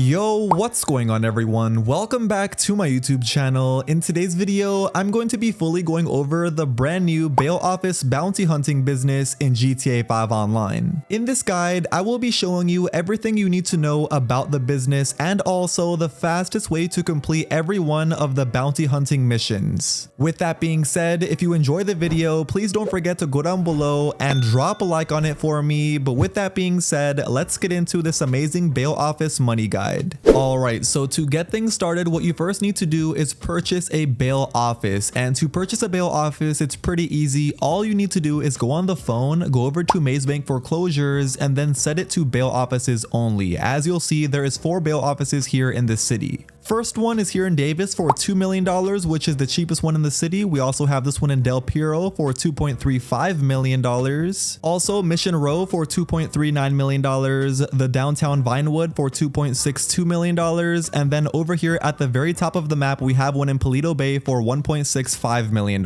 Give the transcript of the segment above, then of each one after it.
Yo, what's going on everyone? Welcome back to my YouTube channel. In today's video, I'm going to be fully going over the brand new bail office bounty hunting business in GTA 5 Online. In this guide, I will be showing you everything you need to know about the business and also the fastest way to complete every one of the bounty hunting missions. With that being said, if you enjoy the video, please don't forget to go down below and drop a like on it for me. But with that being said, let's get into this amazing bail office money guide. Alright, so to get things started, what you first need to do is purchase a bail office. And to purchase a bail office, it's pretty easy. All you need to do is go on the phone, go over to Maze Bank Foreclosures, and then set it to bail offices only. As you'll see, there is 4 bail offices here in this city. First one is here in Davis for $2 million, which is the cheapest one in the city. We also have this one in Del Piero for $2.35 million. Also Mission Row for $2.39 million. The downtown Vinewood for $2.62 million. And then over here at the very top of the map, we have one in Paleto Bay for $1.65 million.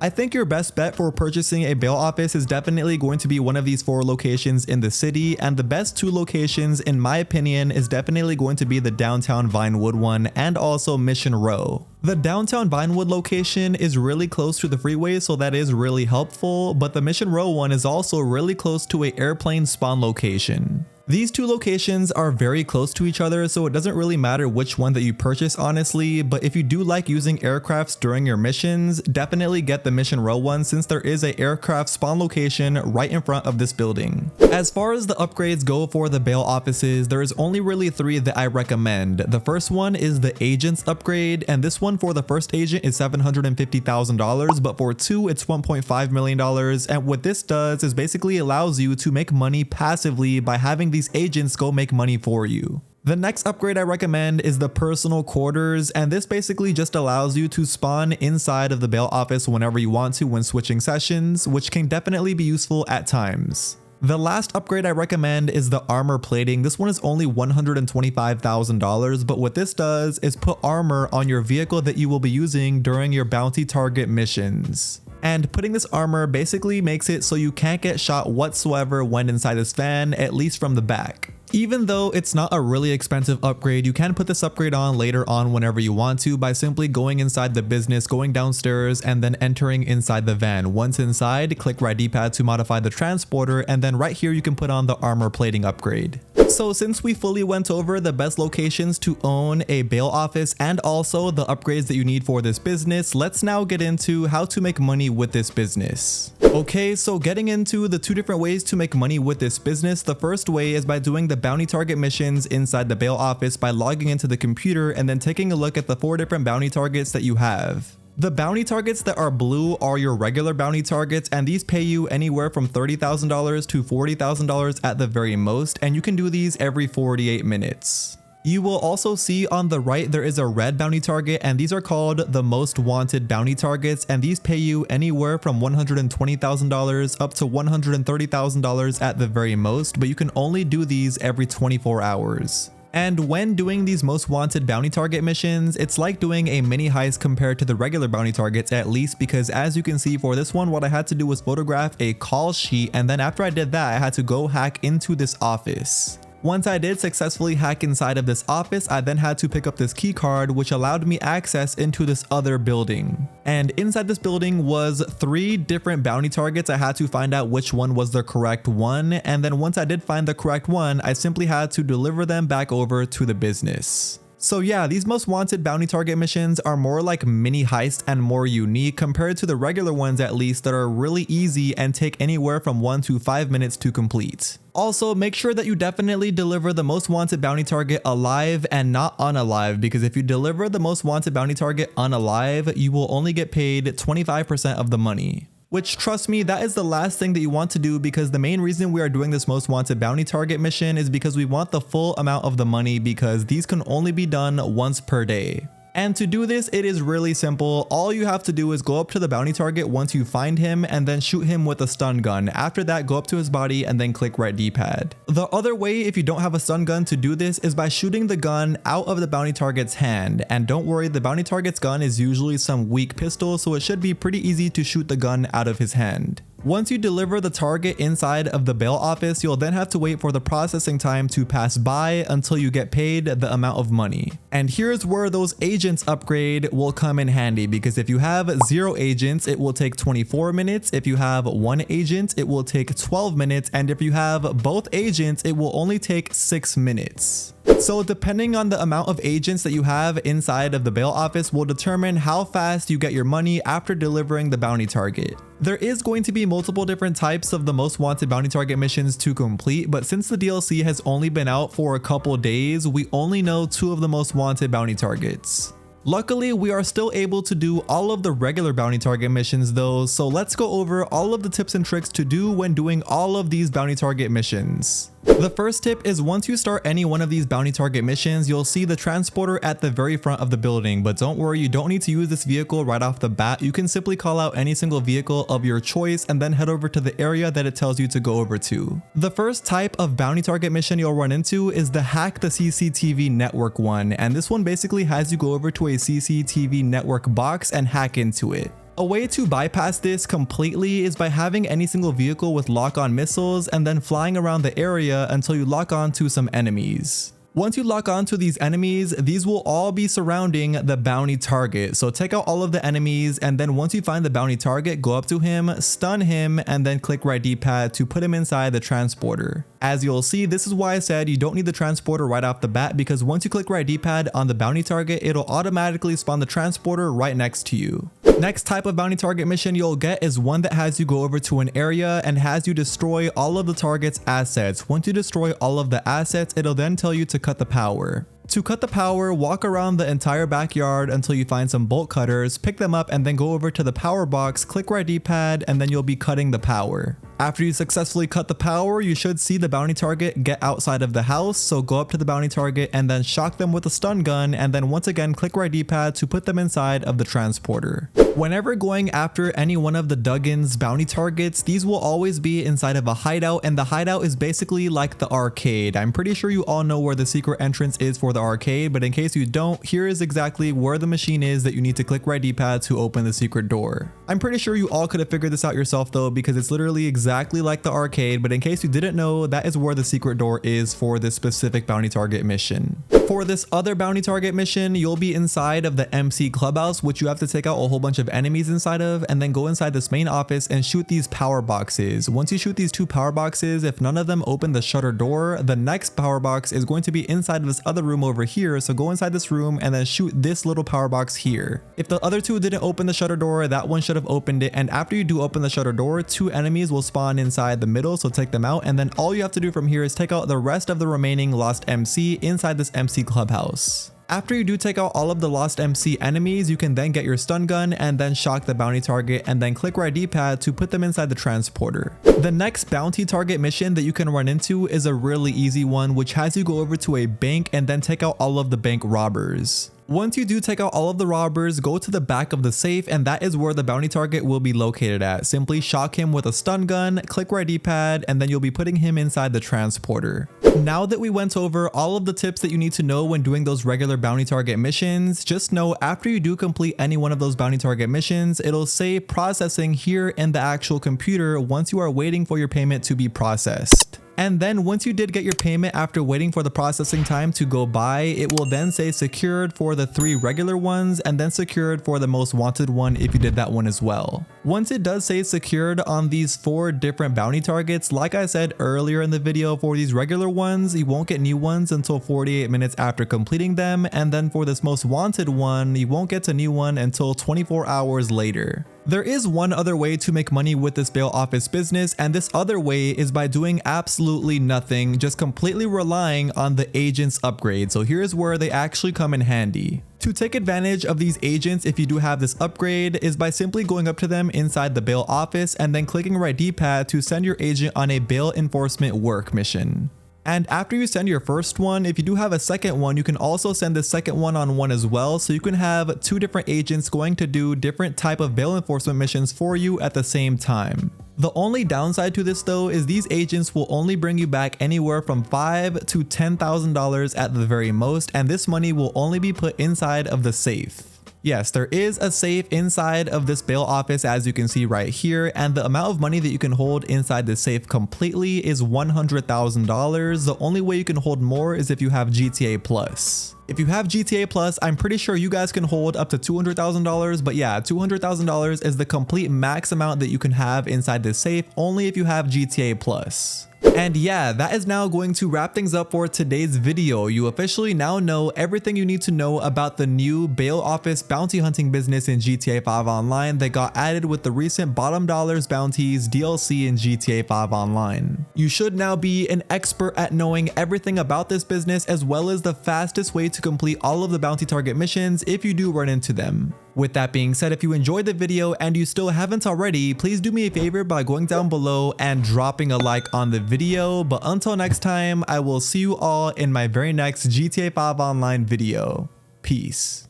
I think your best bet for purchasing a bail office is definitely going to be one of these 4 locations in the city, and the best 2 locations in my opinion is definitely going to be the downtown Vinewood one and also Mission Row. The downtown Vinewood location is really close to the freeway, so that is really helpful, but the Mission Row one is also really close to an airplane spawn location. These 2 locations are very close to each other, so it doesn't really matter which one that you purchase honestly, but if you do like using aircrafts during your missions, definitely get the Mission Row one since there is an aircraft spawn location right in front of this building. As far as the upgrades go for the bail offices, there is only really 3 that I recommend. The first one is the agents upgrade, and this one for the first agent is $750,000, but for 2 it's $1.5 million, and what this does is basically allows you to make money passively by having these agents go make money for you. The next upgrade I recommend is the personal quarters, and this basically just allows you to spawn inside of the bail office whenever you want to when switching sessions, which can definitely be useful at times. The last upgrade I recommend is the armor plating. This one is only $125,000, but what this does is put armor on your vehicle that you will be using during your bounty target missions. And putting this armor basically makes it so you can't get shot whatsoever when inside this van, at least from the back. Even though it's not a really expensive upgrade, you can put this upgrade on later on whenever you want to by simply going inside the business, going downstairs, and then entering inside the van. Once inside, click right D-pad to modify the transporter, and then right here you can put on the armor plating upgrade. So since we fully went over the best locations to own a bail office and also the upgrades that you need for this business, let's now get into how to make money with this business. Okay, so getting into the 2 different ways to make money with this business, the first way is by doing the bounty target missions inside the bail office by logging into the computer and then taking a look at the 4 different bounty targets that you have. The bounty targets that are blue are your regular bounty targets, and these pay you anywhere from $30,000 to $40,000 at the very most, and you can do these every 48 minutes. You will also see on the right there is a red bounty target, and these are called the most wanted bounty targets, and these pay you anywhere from $120,000 up to $130,000 at the very most, but you can only do these every 24 hours. And when doing these most wanted bounty target missions, it's like doing a mini heist compared to the regular bounty targets, at least because as you can see for this one, what I had to do was photograph a call sheet, and then after I did that, I had to go hack into this office. Once I did successfully hack inside of this office, I then had to pick up this key card, which allowed me access into this other building. And inside this building was 3 different bounty targets. I had to find out which one was the correct one. And then once I did find the correct one, I simply had to deliver them back over to the business. So yeah, these most wanted bounty target missions are more like mini heist and more unique compared to the regular ones, at least, that are really easy and take anywhere from 1 to 5 minutes to complete. Also, make sure that you definitely deliver the most wanted bounty target alive and not unalive, because if you deliver the most wanted bounty target unalive, you will only get paid 25% of the money. Which, trust me, that is the last thing that you want to do, because the main reason we are doing this most wanted bounty target mission is because we want the full amount of the money, because these can only be done once per day. And to do this, it is really simple. All you have to do is go up to the bounty target once you find him and then shoot him with a stun gun. After that, go up to his body and then click right D-pad. The other way, if you don't have a stun gun, to do this is by shooting the gun out of the bounty target's hand. And don't worry, the bounty target's gun is usually some weak pistol, so it should be pretty easy to shoot the gun out of his hand. Once you deliver the target inside of the bail office, you'll then have to wait for the processing time to pass by until you get paid the amount of money. And here's where those agents upgrade will come in handy, because if you have 0 agents, it will take 24 minutes. If you have 1 agent, it will take 12 minutes. And if you have both agents, it will only take 6 minutes. So depending on the amount of agents that you have inside of the bail office will determine how fast you get your money after delivering the bounty target. There is going to be multiple different types of the most wanted bounty target missions to complete, but since the DLC has only been out for a couple days, we only know 2 of the most wanted bounty targets. Luckily, we are still able to do all of the regular bounty target missions though, so let's go over all of the tips and tricks to do when doing all of these bounty target missions. The first tip is once you start any one of these bounty target missions, you'll see the transporter at the very front of the building, but don't worry, you don't need to use this vehicle right off the bat. You can simply call out any single vehicle of your choice and then head over to the area that it tells you to go over to. The first type of bounty target mission you'll run into is the hack the CCTV network one, and this one basically has you go over to a CCTV network box and hack into it. A way to bypass this completely is by having any single vehicle with lock-on missiles and then flying around the area until you lock on to some enemies. Once you lock on to these enemies, these will all be surrounding the bounty target. So take out all of the enemies, and then once you find the bounty target, go up to him, stun him, and then click right D-pad to put him inside the transporter. As you'll see, this is why I said you don't need the transporter right off the bat, because once you click right D-pad on the bounty target, it'll automatically spawn the transporter right next to you. Next type of bounty target mission you'll get is one that has you go over to an area and has you destroy all of the target's assets. Once you destroy all of the assets, it'll then tell you to cut the power. To cut the power, walk around the entire backyard until you find some bolt cutters, pick them up, and then go over to the power box, click right D-pad, and then you'll be cutting the power. After you successfully cut the power, you should see the bounty target get outside of the house, so go up to the bounty target and then shock them with a stun gun, and then once again click right D-pad to put them inside of the transporter. Whenever going after any one of the Duggan's bounty targets, these will always be inside of a hideout, and the hideout is basically like the arcade. I'm pretty sure you all know where the secret entrance is for the arcade, but in case you don't, here is exactly where the machine is that you need to click right D-pad to open the secret door. I'm pretty sure you all could have figured this out yourself though, because it's literally exactly like the arcade, but in case you didn't know, that is where the secret door is for this specific bounty target mission. For this other bounty target mission, you'll be inside of the MC clubhouse, which you have to take out a whole bunch of enemies inside of, and then go inside this main office and shoot these power boxes. Once you shoot these 2 power boxes, if none of them open the shutter door, the next power box is going to be inside of this other room over here, so go inside this room and then shoot this little power box here. If the other 2 didn't open the shutter door, that one should have opened it, and after you do open the shutter door, 2 enemies will spawn inside the middle, so take them out, and then all you have to do from here is take out the rest of the remaining lost MC inside this MC clubhouse. After you do take out all of the lost MC enemies, you can then get your stun gun and then shock the bounty target and then click right D-pad to put them inside the transporter. The next bounty target mission that you can run into is a really easy one, which has you go over to a bank and then take out all of the bank robbers. Once you do take out all of the robbers, go to the back of the safe, and that is where the bounty target will be located at. Simply shock him with a stun gun, click right D-pad, and then you'll be putting him inside the transporter. Now that we went over all of the tips that you need to know when doing those regular bounty target missions, just know after you do complete any one of those bounty target missions, it'll say processing here in the actual computer once you are waiting for your payment to be processed. And then once you did get your payment after waiting for the processing time to go by, it will then say secured for the 3 regular ones and then secured for the most wanted one if you did that one as well. Once it does say secured on these 4 different bounty targets, like I said earlier in the video, for these regular ones, you won't get new ones until 48 minutes after completing them, and then for this most wanted one, you won't get a new one until 24 hours later. There is one other way to make money with this bail office business, and this other way is by doing absolutely nothing, just completely relying on the agents upgrade. So here's where they actually come in handy. To take advantage of these agents if you do have this upgrade is by simply going up to them inside the bail office and then clicking right D-pad to send your agent on a bail enforcement work mission. And after you send your first one, if you do have a second one, you can also send the second one on one as well, so you can have 2 different agents going to do different type of bail enforcement missions for you at the same time. The only downside to this though is these agents will only bring you back anywhere from $5,000 to $10,000 at the very most, and this money will only be put inside of the safe. Yes, there is a safe inside of this bail office, as you can see right here, and the amount of money that you can hold inside the safe completely is $100,000. The only way you can hold more is if you have GTA Plus. If you have GTA Plus, I'm pretty sure you guys can hold up to $200,000, but yeah, $200,000 is the complete max amount that you can have inside this safe, only if you have GTA Plus. And yeah, that is now going to wrap things up for today's video. You officially now know everything you need to know about the new bail office bounty hunting business in GTA 5 Online that got added with the recent Bottom Dollars Bounties DLC in GTA 5 Online. You should now be an expert at knowing everything about this business, as well as the fastest way to complete all of the bounty target missions if you do run into them. With that being said, if you enjoyed the video and you still haven't already, please do me a favor by going down below and dropping a like on the video. But until next time, I will see you all in my very next GTA 5 Online video. Peace.